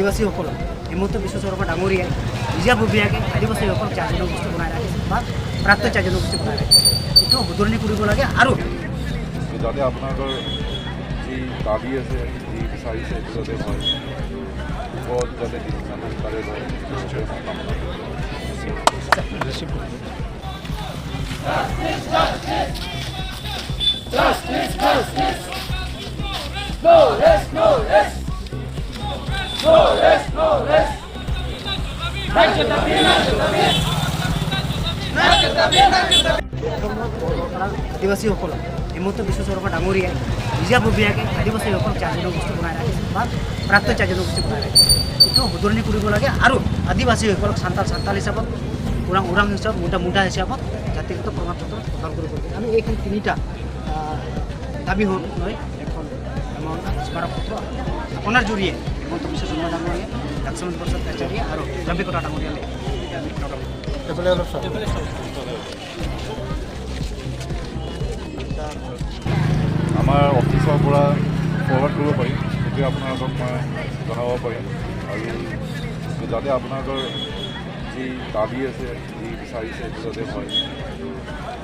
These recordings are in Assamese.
আদিবাসীসকলক হিমন্ত বিশ্ব শৰ্মা ডাঙৰীয়াই নিজাববীয়াকৈ আদিবাসীসকলক 4 জনগোষ্ঠী বনাই ৰাখিছে বা প্ৰাপ্ত 4 জনগোষ্ঠী বনাই ৰাখিছে। এইটো শুধৰণি কৰিব লাগে আৰু যাতে আপোনালোকৰ যি দাবী আছে যি বিচাৰিছে সেইটো যাতে হয় ওপৰত যাতে ডিচিশ্যন সোনকালে হয় নিশ্চয় মই কামনা কৰিম। আদিবাসীসকলক হিমন্ত বিশ্ব শৰ্মা ডাঙৰীয়াই নিজাববীয়াকৈ আদিবাসীসকলক 4 জনগোষ্ঠী বনাই ৰাখিছে বা প্ৰাপ্ত 4 জনগোষ্ঠী বনাই ৰাখিছে। এইটো শুধৰণি কৰিব লাগে আৰু আদিবাসীসকলক সান্তাল হিচাপত ওৰাং হিচাপত মুণ্ডা হিচাপত জাতিগত প্ৰমাণপত্ৰ প্ৰদান কৰিব লাগে। আমি এইখন 3টা দাবী লৈ এখন স্মাৰকপত্ৰ আপোনাৰ জৰিয়ে হিমন্ত বিশ্ব শৰ্মা ডাঙৰীয়া লক্ষ্মণ প্ৰসাদ আচাৰ্য আৰু জম্বিকতা ডাঙৰীয়ালৈ আমাৰ অফিচৰ পৰা ফৰৱাৰ্ড কৰিব পাৰিম, সেইটোৱে আপোনালোকক মই জনাব পাৰিম। আৰু যাতে আপোনালোকৰ যি দাবী আছে যি বিচাৰিছে সেইটো যাতে হয়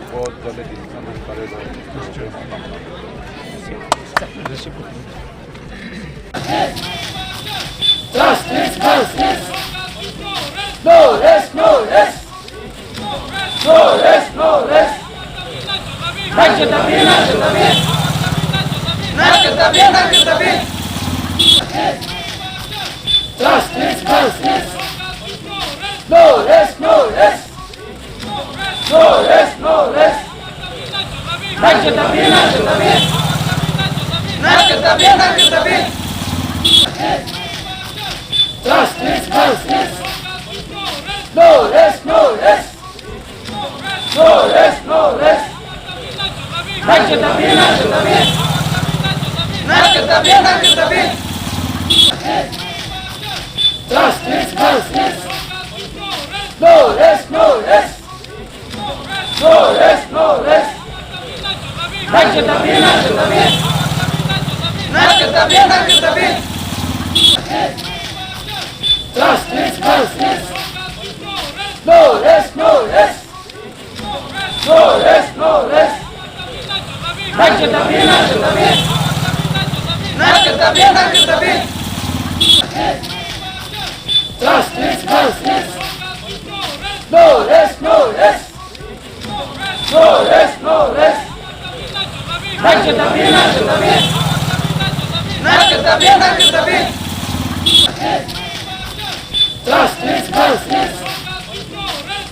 ওপৰত যাতে ডিচিশ্যন সোনকালে হয় নিশ্চয় মই কামনা কৰিম।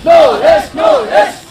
No rest, no rest.